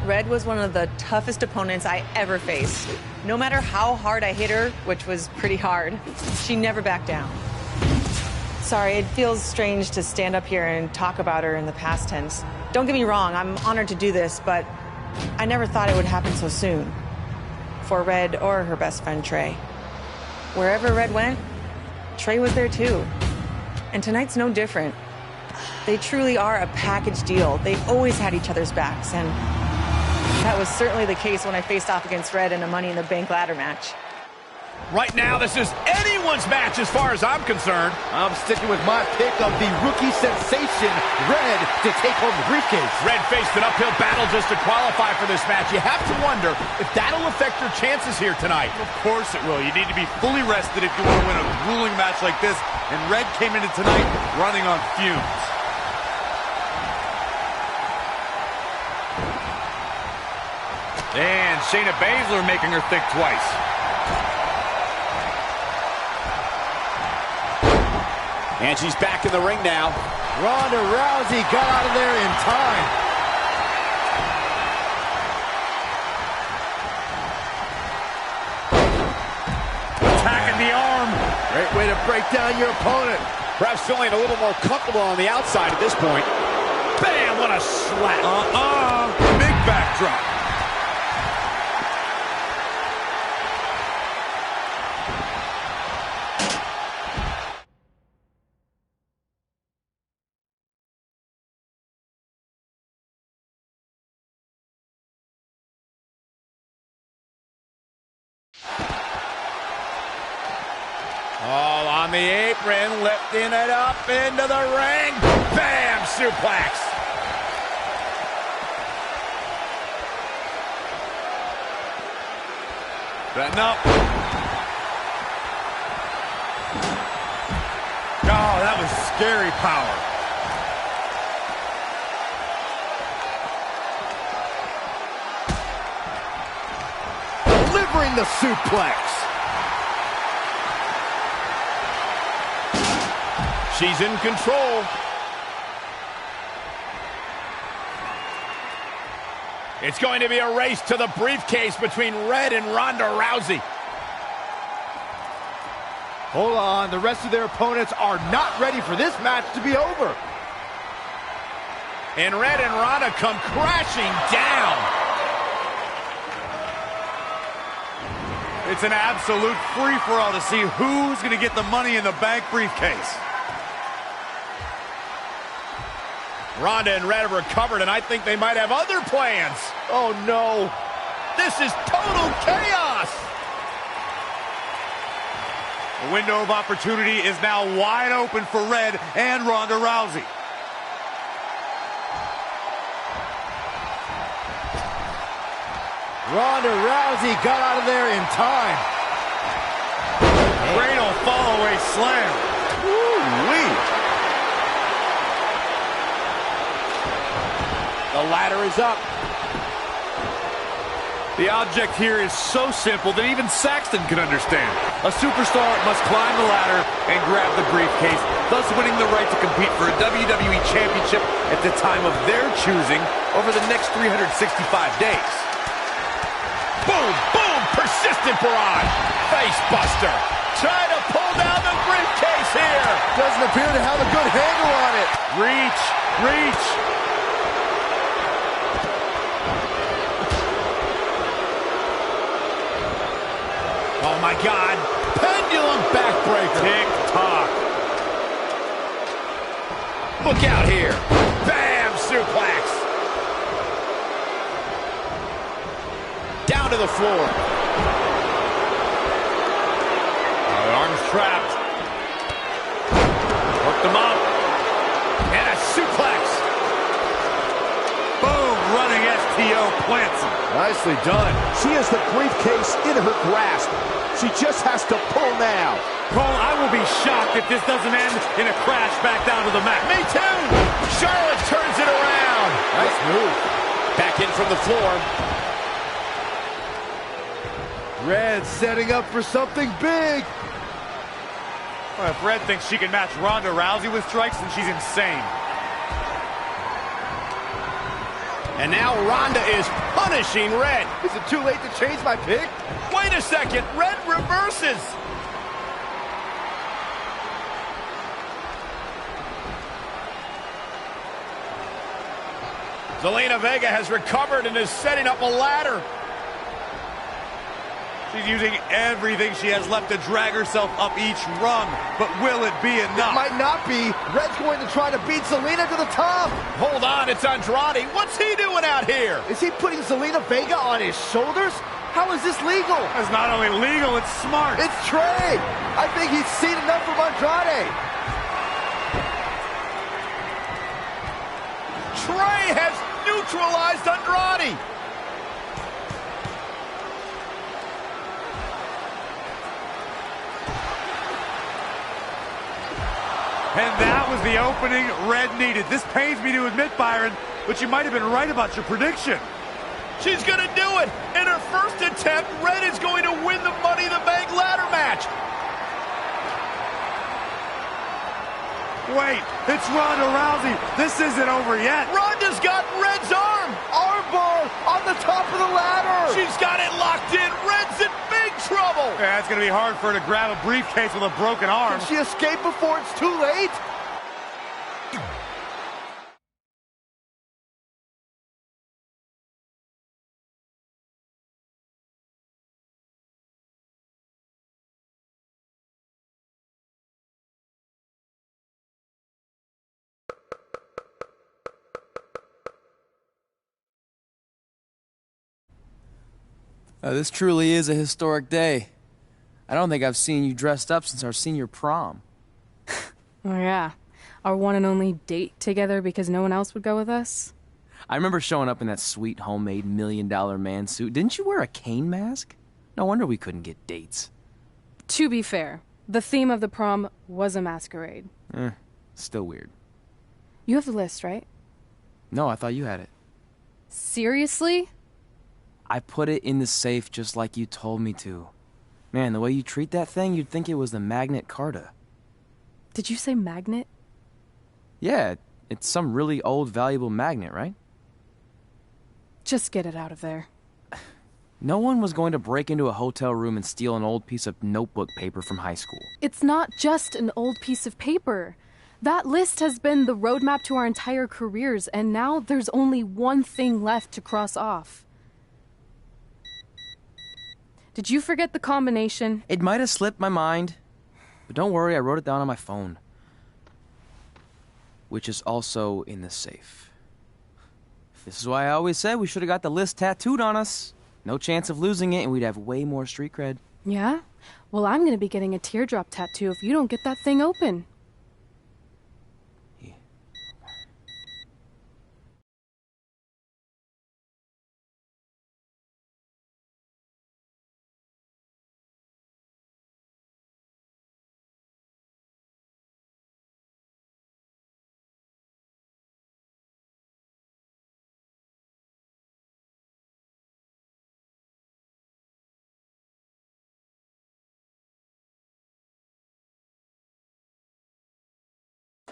Red was one of the toughest opponents I ever faced. No matter how hard I hit her, which was pretty hard, she never backed down. Sorry, it feels strange to stand up here and talk about her in the past tense. Don't get me wrong, I'm honored to do this, but I never thought it would happen so soon. For Red or her best friend, Trey. Wherever Red went, Trey was there too. And tonight's no different. They truly are a package deal. They always had each other's backs, and that was certainly the case when I faced off against Red in a Money in the Bank ladder match. Right now, this is anyone's match as far as I'm concerned. I'm sticking with my pick of the rookie sensation, Red, to take home the briefcase. Red faced an uphill battle just to qualify for this match. You have to wonder if that'll affect your chances here tonight. Of course it will. You need to be fully rested if you want to win a grueling match like this. And Red came into tonight running on fumes. And Shayna Baszler making her think twice. And she's back in the ring now. Ronda Rousey got out of there in time. Attacking the arm. Great way to break down your opponent. Perhaps feeling a little more comfortable on the outside at this point. Bam, what a slap. Big backdrop. All on the apron, lifting it up into the ring. Bam! Suplex. Betting up. Oh, that was scary power. Delivering the suplex. She's in control. It's going to be a race to the briefcase between Red and Ronda Rousey. Hold on, the rest of their opponents are not ready for this match to be over. And Red and Ronda come crashing down. It's an absolute free-for-all to see who's going to get the Money in the Bank briefcase. Ronda and Red have recovered, and I think they might have other plans. Oh, no. This is total chaos. The window of opportunity is now wide open for Red and Ronda Rousey. Ronda Rousey got out of there in time. Cradle follow-away slam. Woo-wee. The ladder is up. The object here is so simple that even Saxton can understand. A superstar must climb the ladder and grab the briefcase, thus winning the right to compete for a WWE Championship at the time of their choosing over the next 365 days. Boom, boom, persistent barrage. Face buster. Trying to pull down the briefcase here. Doesn't appear to have a good handle on it. Reach, reach. Oh, my God. Pendulum backbreaker. Tick-tock. Look out here. Bam! Suplex. Down to the floor. The arm's trapped. Worked him up. And a suplex. Boom! Running STO plants him. Nicely done. She has the briefcase in her grasp. She just has to pull now. Cole, I will be shocked if this doesn't end in a crash back down to the mat. Me too. Charlotte turns it around. Nice move. Back in from the floor. Red setting up for something big. Well, if Red thinks she can match Ronda Rousey with strikes, then she's insane. And now Ronda is punishing Red. Is it too late to change my pick? Wait a second, Red reverses. Zelina Vega has recovered and is setting up a ladder. She's using everything she has left to drag herself up each rung, but will it be enough? It might not be. Red's going to try to beat Zelina to the top. Hold on, it's Andrade. What's he doing out here? Is he putting Zelina Vega on his shoulders? How is this legal? It's not only legal, it's smart. It's Trey. I think he's seen enough from Andrade. Trey has neutralized Andrade. And that was the opening Red needed. This pains me to admit, Byron, but you might have been right about your prediction. She's going to do it. In her first attempt, Red is going to win the Money in the Bank ladder match. Wait, it's Ronda Rousey. This isn't over yet. Ronda's got Red's arm. Armbar on the top of the ladder. She's got it locked in. Red's in big trouble. Yeah, it's going to be hard for her to grab a briefcase with a broken arm. Can she escape before it's too late? This truly is a historic day. I don't think I've seen you dressed up since our senior prom. Oh yeah, our one and only date together because no one else would go with us. I remember showing up in that sweet homemade $1 million man suit. Didn't you wear a cane mask? No wonder we couldn't get dates. To be fair, the theme of the prom was a masquerade. Still weird. You have the list, right? No, I thought you had it. Seriously? I put it in the safe just like you told me to. Man, the way you treat that thing, you'd think it was the Magnet Carta. Did you say magnet? Yeah, it's some really old, valuable magnet, right? Just get it out of there. No one was going to break into a hotel room and steal an old piece of notebook paper from high school. It's not just an old piece of paper. That list has been the roadmap to our entire careers, and now there's only one thing left to cross off. Did you forget the combination? It might have slipped my mind, but don't worry, I wrote it down on my phone. Which is also in the safe. This is why I always said we should have got the list tattooed on us. No chance of losing it, and we'd have way more street cred. Yeah? Well, I'm gonna be getting a teardrop tattoo if you don't get that thing open.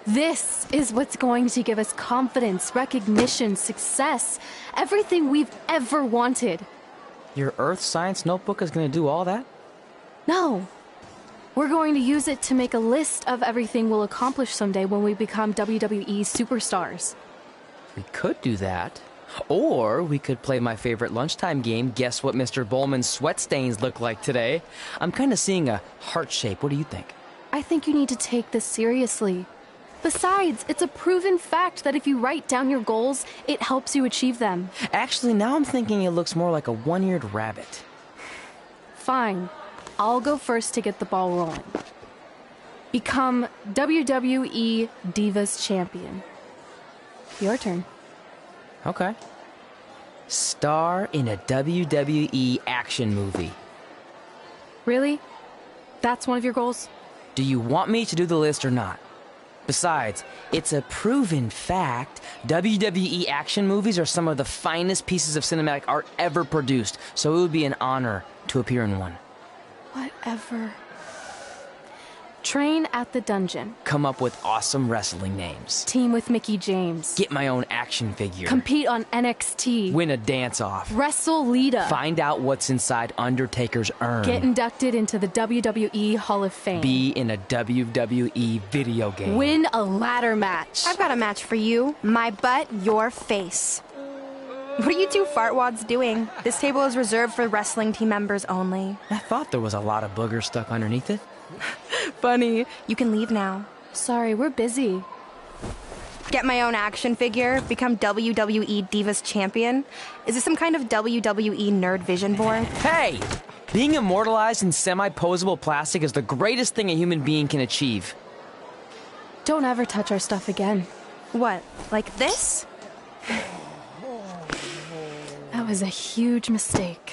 This is what's going to give us confidence, recognition, success, everything we've ever wanted. Your Earth Science notebook is going to do all that? No. We're going to use it to make a list of everything we'll accomplish someday when we become WWE superstars. We could do that. Or we could play my favorite lunchtime game, Guess What Mr. Bowman's Sweat Stains Look Like Today. I'm kind of seeing a heart shape. What do you think? I think you need to take this seriously. Besides, it's a proven fact that if you write down your goals, it helps you achieve them. Actually, now I'm thinking it looks more like a one-eared rabbit. Fine. I'll go first to get the ball rolling. Become WWE Divas Champion. Your turn. Okay. Star in a WWE action movie. Really? That's one of your goals? Do you want me to do the list or not? Besides, it's a proven fact, WWE action movies are some of the finest pieces of cinematic art ever produced, so it would be an honor to appear in one. Whatever. Train at the dungeon. Come up with awesome wrestling names. Team with Mickie James. Get my own action figure. Compete on NXT. Win a dance-off. Wrestle Lita. Find out what's inside Undertaker's urn. Get inducted into the WWE Hall of Fame. Be in a WWE video game. Win a ladder match. I've got a match for you. My butt, your face. What are you two fartwads doing? This table is reserved for wrestling team members only. I thought there was a lot of boogers stuck underneath it. Funny. You can leave now. Sorry, we're busy. Get my own action figure, become WWE Divas Champion. Is this some kind of WWE nerd vision board? Hey! Being immortalized in semi-posable plastic is the greatest thing a human being can achieve. Don't ever touch our stuff again. What, like this? That was a huge mistake.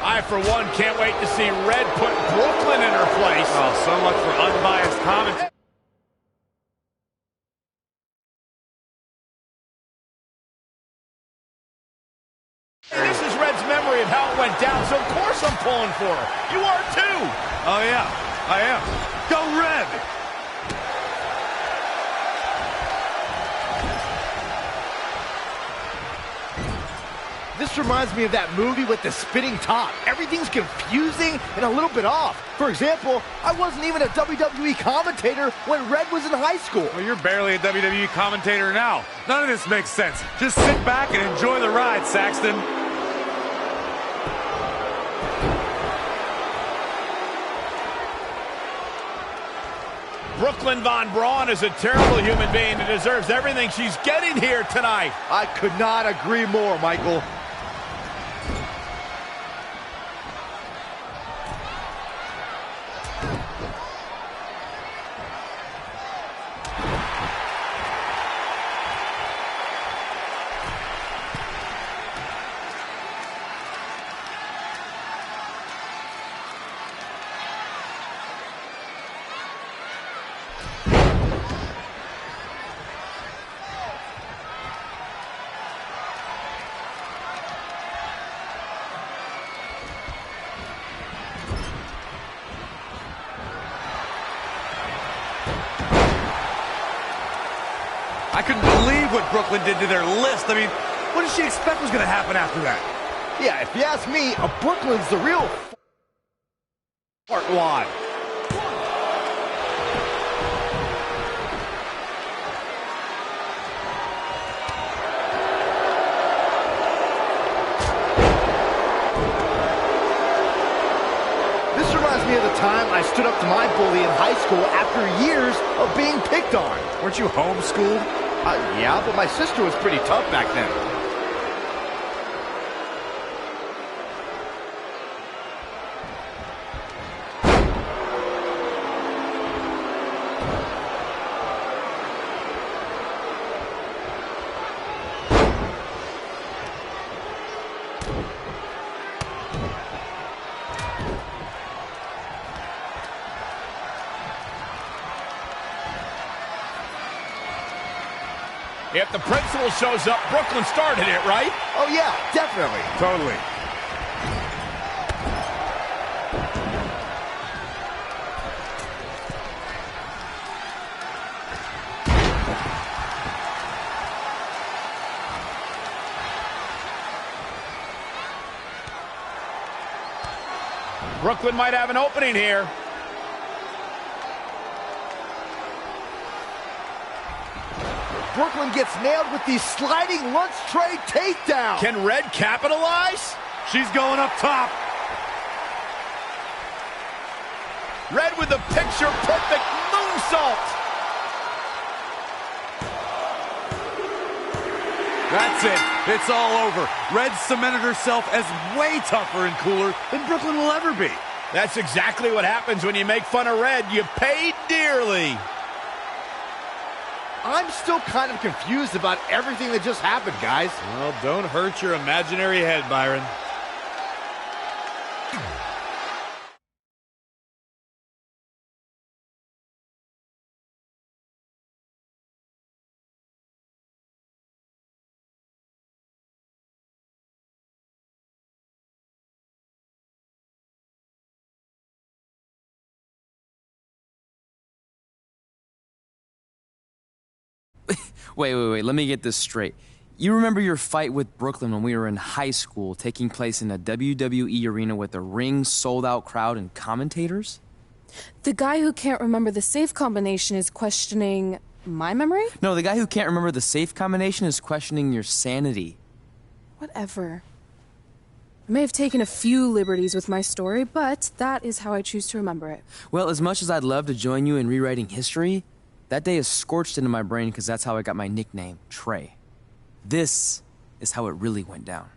I, for one, can't wait to see Red put Brooklyn in her place. Oh, so much for unbiased commentary. This is Red's memory of how it went down, so of course I'm pulling for her. You are too. Oh, yeah, I am. Go Red! This reminds me of that movie with the spinning top. Everything's confusing and a little bit off. For example, I wasn't even a WWE commentator when Red was in high school. Well, you're barely a WWE commentator now. None of this makes sense. Just sit back and enjoy the ride, Saxton. Brooklyn Von Braun is a terrible human being and deserves everything she's getting here tonight. I could not agree more, Michael. I couldn't believe what Brooklyn did to their list. I mean, what did she expect was going to happen after that? Yeah, if you ask me, Brooklyn's the real fartwad. This reminds me of the time I stood up to my bully in high school after years of being picked on. Weren't you homeschooled? Yeah, but my sister was pretty tough back then. If the principal shows up, Brooklyn started it, right? Oh yeah, definitely. Totally. Brooklyn might have an opening here. Brooklyn gets nailed with the sliding lunch tray takedown. Can Red capitalize? She's going up top. Red with a picture-perfect moonsault. That's it. It's all over. Red cemented herself as way tougher and cooler than Brooklyn will ever be. That's exactly what happens when you make fun of Red. You pay dearly. I'm still kind of confused about everything that just happened, guys. Well, don't hurt your imaginary head, Byron. Wait, let me get this straight. You remember your fight with Brooklyn when we were in high school, taking place in a WWE arena with a ring, sold-out crowd, and commentators? The guy who can't remember the safe combination is questioning my memory? No, the guy who can't remember the safe combination is questioning your sanity. Whatever. I may have taken a few liberties with my story, but that is how I choose to remember it. Well, as much as I'd love to join you in rewriting history, that day is scorched into my brain because that's how I got my nickname, Trey. This is how it really went down.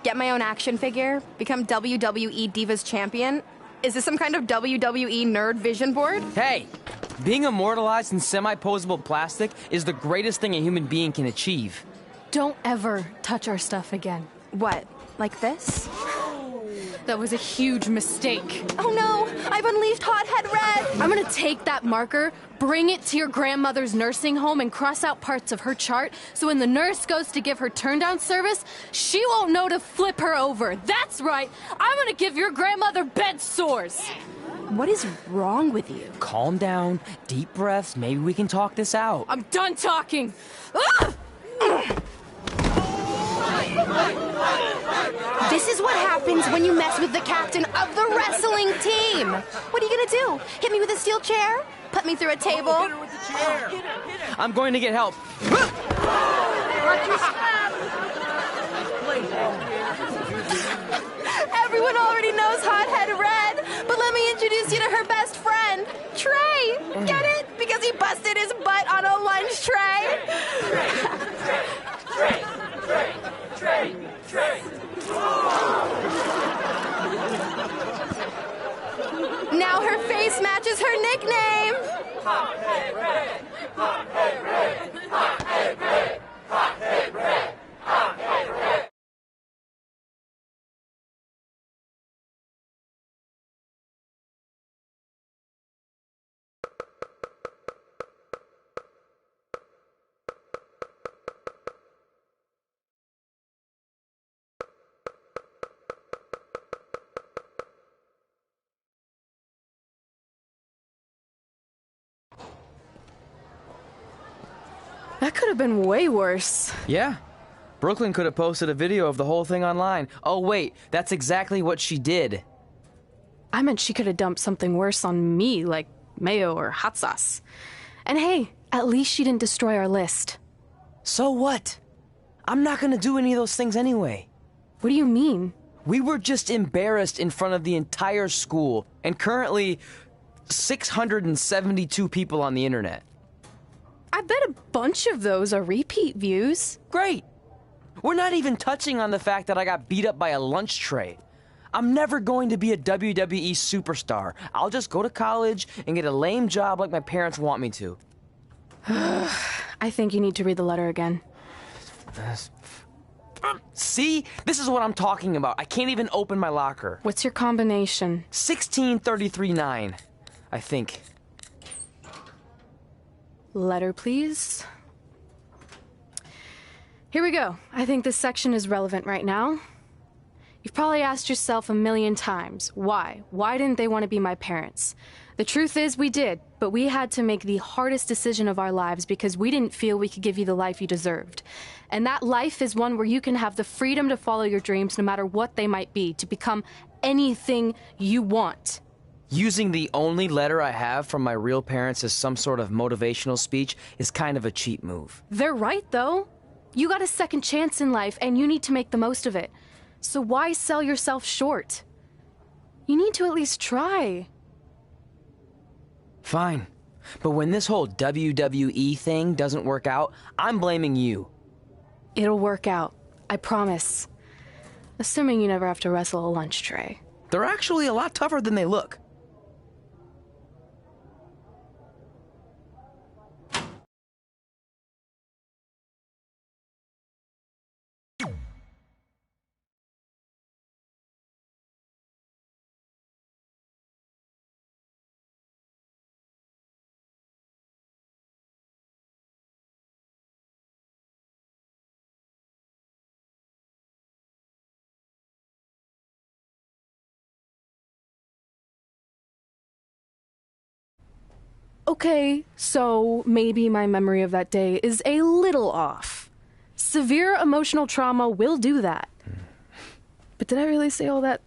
Get my own action figure? Become WWE Divas Champion? Is this some kind of WWE nerd vision board? Hey! Being immortalized in semi-posable plastic is the greatest thing a human being can achieve. Don't ever touch our stuff again. What, like this? That was a huge mistake. Oh no, I've unleashed Hothead Red! I'm gonna take that marker, bring it to your grandmother's nursing home, and cross out parts of her chart so when the nurse goes to give her turn-down service, she won't know to flip her over. That's right, I'm gonna give your grandmother bed sores. What is wrong with you? Calm down, deep breaths, maybe we can talk this out. I'm done talking. Ah! This is what happens when you mess with the captain of the wrestling team. What are you gonna do? Hit me with a steel chair? Put me through a table? Hit her with the chair. I'm going to get help. Everyone already knows Hothead Red, but let me introduce you to her best friend, Trey. Get it? Because he busted his butt on a lunch tray. Trey. Now her face matches her nickname. Hothead Red. Hothead Red. Hothead Red. Hothead Red. Hothead Red. That could have been way worse. Yeah. Brooklyn could have posted a video of the whole thing online. Oh, wait, that's exactly what she did. I meant she could have dumped something worse on me, like mayo or hot sauce. And hey, at least she didn't destroy our list. So what? I'm not gonna do any of those things anyway. What do you mean? We were just embarrassed in front of the entire school, and currently 672 people on the internet. I bet a bunch of those are repeat views. Great! We're not even touching on the fact that I got beat up by a lunch tray. I'm never going to be a WWE superstar. I'll just go to college and get a lame job like my parents want me to. I think you need to read the letter again. See? This is what I'm talking about. I can't even open my locker. What's your combination? 1633-9, I think. Letter, please. Here we go. I think this section is relevant right now. You've probably asked yourself a million times, why? Why didn't they want to be my parents? The truth is we did, but we had to make the hardest decision of our lives because we didn't feel we could give you the life you deserved. And that life is one where you can have the freedom to follow your dreams no matter what they might be, to become anything you want. Using the only letter I have from my real parents as some sort of motivational speech is kind of a cheap move. They're right, though. You got a second chance in life, and you need to make the most of it. So why sell yourself short? You need to at least try. Fine. But when this whole WWE thing doesn't work out, I'm blaming you. It'll work out. I promise. Assuming you never have to wrestle a lunch tray. They're actually a lot tougher than they look. Okay, so maybe my memory of that day is a little off. Severe emotional trauma will do that. But did I really say all that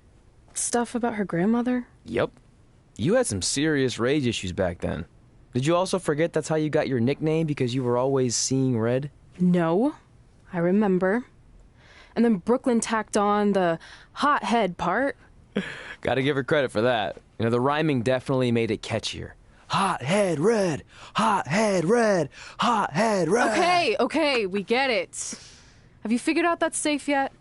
stuff about her grandmother? Yep. You had some serious rage issues back then. Did you also forget that's how you got your nickname because you were always seeing red? No, I remember. And then Brooklyn tacked on the hot head part. Gotta give her credit for that. You know, the rhyming definitely made it catchier. Hot head red, hot head red, hot head red. Okay, we get it. Have you figured out that safe yet?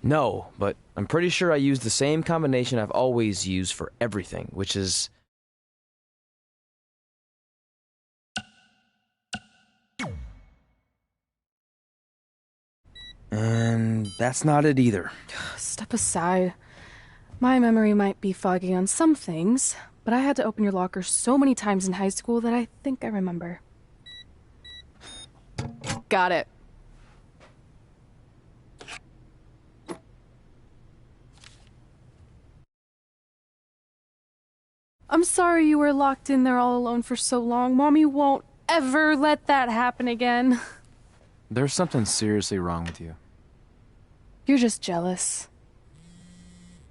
No, but I'm pretty sure I used the same combination I've always used for everything, which is... And that's not it either. Step aside. My memory might be foggy on some things, but I had to open your locker so many times in high school that I think I remember. Got it. I'm sorry you were locked in there all alone for so long. Mommy won't ever let that happen again. There's something seriously wrong with you. You're just jealous.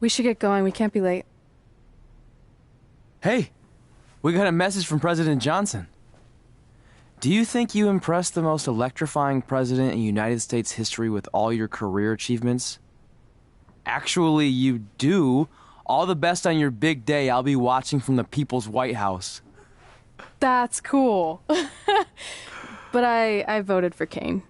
We should get going. We can't be late. Hey, we got a message from President Johnson. Do you think you impressed the most electrifying president in United States history with all your career achievements? Actually, you do. All the best on your big day. I'll be watching from the People's White House. That's cool. But I voted for Kane.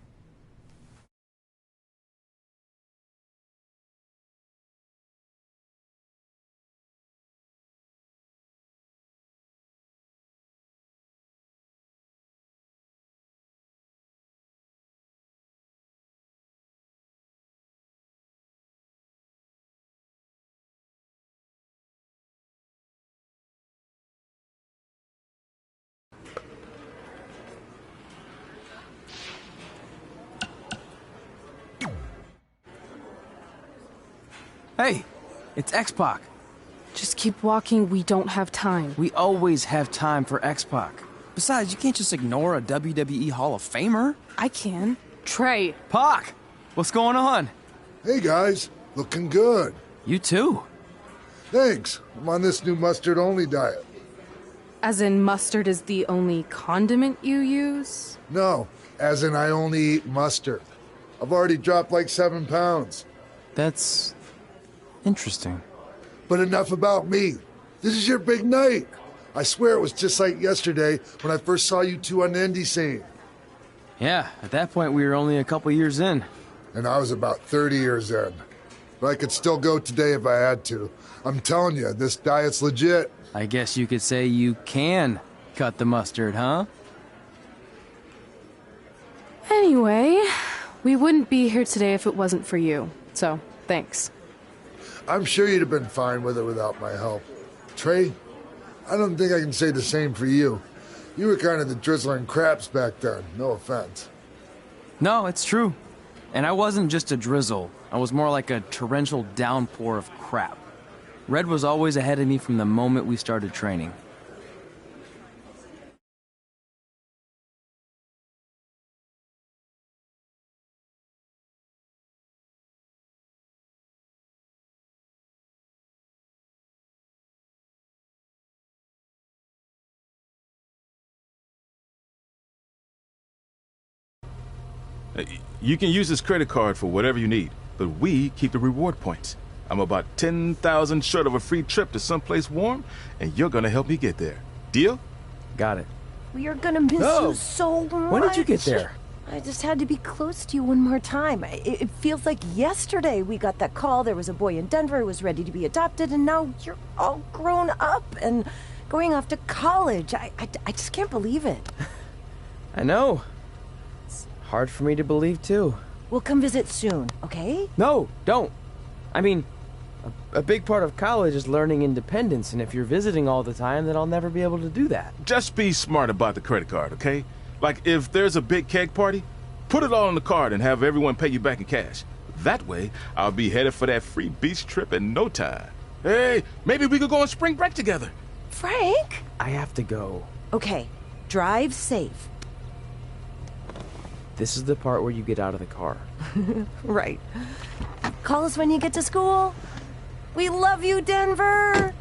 Hey, it's X-Pac. Just keep walking. We don't have time. We always have time for X-Pac. Besides, you can't just ignore a WWE Hall of Famer. I can. Trey. Pac, what's going on? Hey guys, looking good. You too. Thanks. I'm on this new mustard-only diet. As in mustard is the only condiment you use? No, as in I only eat mustard. I've already dropped like 7 pounds. That's interesting. But enough about me. This is your big night. I swear it was just like yesterday when I first saw you two on the indie scene. Yeah, at that point we were only a couple years in. And I was about 30 years in. But I could still go today if I had to. I'm telling you, this diet's legit. I guess you could say you can cut the mustard, huh? Anyway, we wouldn't be here today if it wasn't for you. So, thanks. I'm sure you'd have been fine with it without my help. Trey, I don't think I can say the same for you. You were kind of the drizzling craps back then, no offense. No, it's true. And I wasn't just a drizzle. I was more like a torrential downpour of crap. Red was always ahead of me from the moment we started training. You can use this credit card for whatever you need, but we keep the reward points. I'm about 10,000 short of a free trip to someplace warm, and you're gonna help me get there. Deal? Got it. We are gonna miss you so much. When did you get there? I just had to be close to you one more time. It feels like yesterday we got that call. There was a boy in Denver who was ready to be adopted, and now you're all grown up and going off to college. I just can't believe it. I know. It's hard for me to believe, too. We'll come visit soon, okay? No, don't. I mean, a big part of college is learning independence, and if you're visiting all the time, then I'll never be able to do that. Just be smart about the credit card, okay? Like, if there's a big keg party, put it all on the card and have everyone pay you back in cash. That way, I'll be headed for that free beach trip in no time. Hey, maybe we could go on spring break together. Frank? I have to go. Okay, drive safe. This is the part where you get out of the car. Right. Call us when you get to school. We love you, Denver!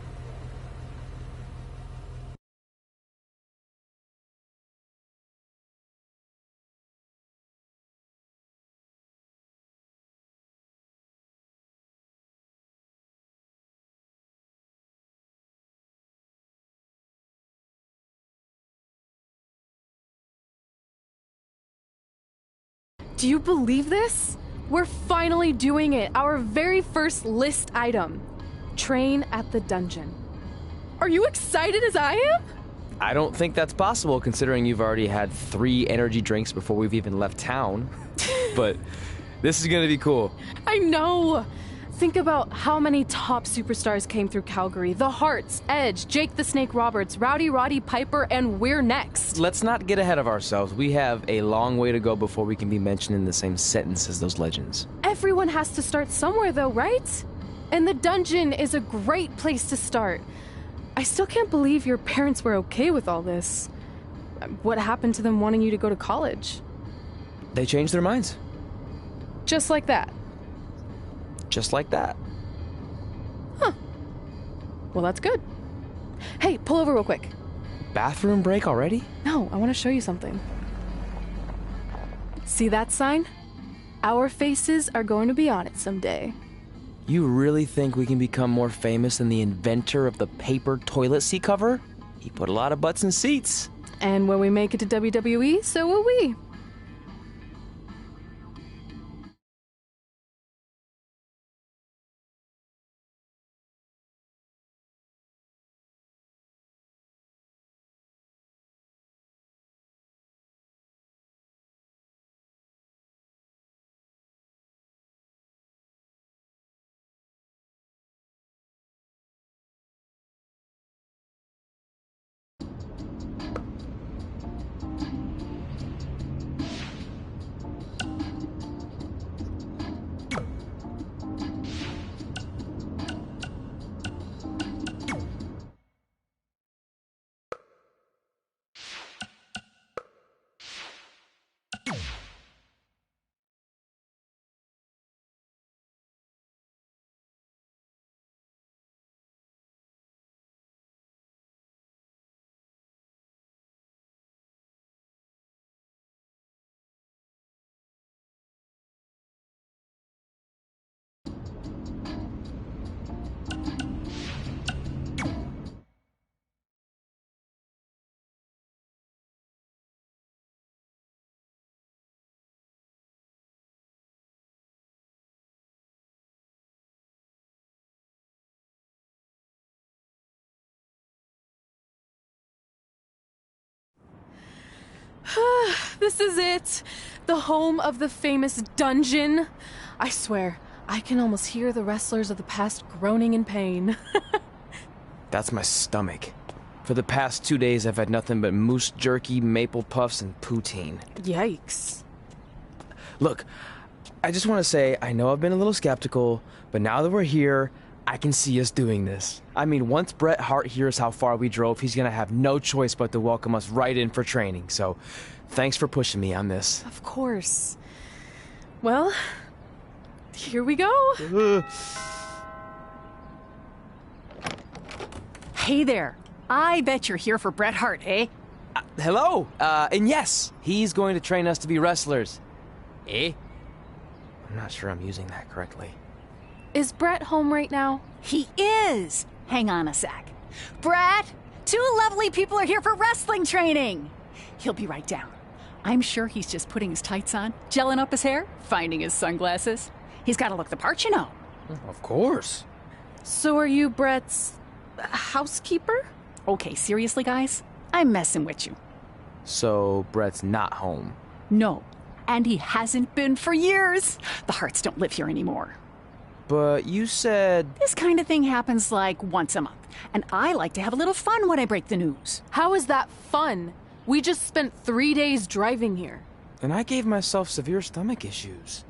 Do you believe this? We're finally doing it. Our very first list item. Train at the dungeon. Are you excited as I am? I don't think that's possible considering you've already had 3 energy drinks before we've even left town. But this is gonna be cool. I know. Think about how many top superstars came through Calgary. The Hearts, Edge, Jake the Snake Roberts, Rowdy Roddy Piper, and we're next. Let's not get ahead of ourselves. We have a long way to go before we can be mentioned in the same sentence as those legends. Everyone has to start somewhere though, right? And the dungeon is a great place to start. I still can't believe your parents were okay with all this. What happened to them wanting you to go to college? They changed their minds. Just like that. Just like that. Huh. Well, that's good. Hey, pull over real quick. Bathroom break already? No, I want to show you something. See that sign? Our faces are going to be on it someday. You really think we can become more famous than the inventor of the paper toilet seat cover? He put a lot of butts in seats. And when we make it to WWE, so will we. This is it. The home of the famous dungeon. I swear, I can almost hear the wrestlers of the past groaning in pain. That's my stomach. For the past 2 days, I've had nothing but moose jerky, maple puffs, and poutine. Yikes. Look, I just want to say, I know I've been a little skeptical, but now that we're here, I can see us doing this. I mean, once Bret Hart hears how far we drove, he's gonna have no choice but to welcome us right in for training. So, thanks for pushing me on this. Of course. Well, here we go. Hey there. I bet you're here for Bret Hart, eh? Hello. And yes, he's going to train us to be wrestlers. Eh? I'm not sure I'm using that correctly. Is Brett home right now? He is! Hang on a sec. Brett, 2 lovely people are here for wrestling training. He'll be right down. I'm sure he's just putting his tights on, gelling up his hair, finding his sunglasses. He's got to look the part, you know. Of course. So are you Brett's housekeeper? Okay, seriously, guys? I'm messing with you. So Brett's not home. No, and he hasn't been for years. The Harts don't live here anymore. But you said... This kind of thing happens like once a month, and I like to have a little fun when I break the news. How is that fun? We just spent 3 days driving here. And I gave myself severe stomach issues.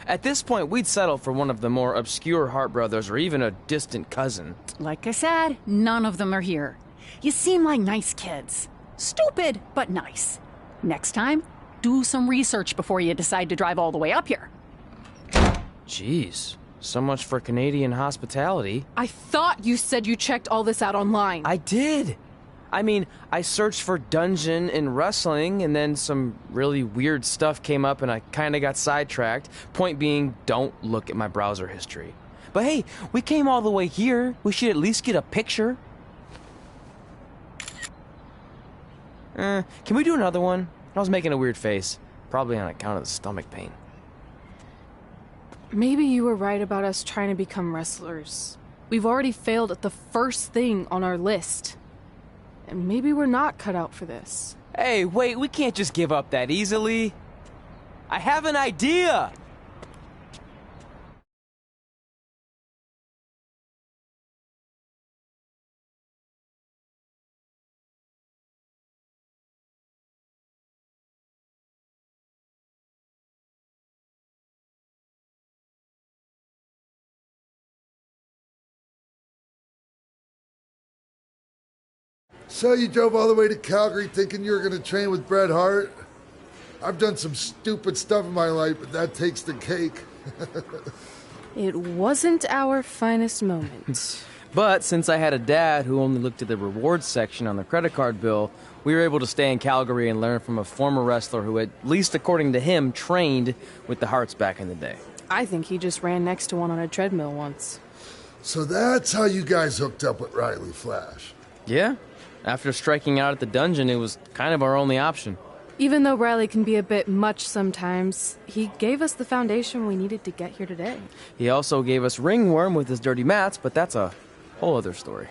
At this point, we'd settle for one of the more obscure Hart brothers or even a distant cousin. Like I said, none of them are here. You seem like nice kids. Stupid, but nice. Next time, do some research before you decide to drive all the way up here. Jeez, so much for Canadian hospitality. I thought you said you checked all this out online. I did. I mean, I searched for dungeon in wrestling, and then some really weird stuff came up, and I kind of got sidetracked. Point being, don't look at my browser history. But hey, we came all the way here. We should at least get a picture. Can we do another one? I was making a weird face. Probably on account of the stomach pain. Maybe you were right about us trying to become wrestlers. We've already failed at the first thing on our list. And maybe we're not cut out for this. Hey, wait, we can't just give up that easily. I have an idea! So you drove all the way to Calgary thinking you were going to train with Bret Hart? I've done some stupid stuff in my life, but that takes the cake. It wasn't our finest moment. But since I had a dad who only looked at the rewards section on the credit card bill, we were able to stay in Calgary and learn from a former wrestler who, at least according to him, trained with the Harts back in the day. I think he just ran next to one on a treadmill once. So that's how you guys hooked up with Riley Flash. Yeah. After striking out at the dungeon, it was kind of our only option. Even though Riley can be a bit much sometimes, he gave us the foundation we needed to get here today. He also gave us Ringworm with his dirty mats, but that's a whole other story.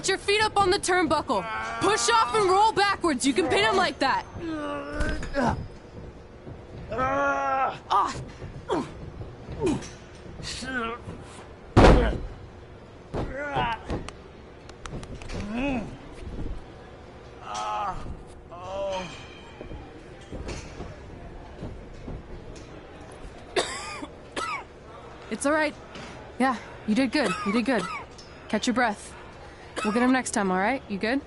Put your feet up on the turnbuckle. Push off and roll backwards. You can pin him like that. It's all right. Yeah, you did good. You did good. Catch your breath. We'll get him next time, all right? You good?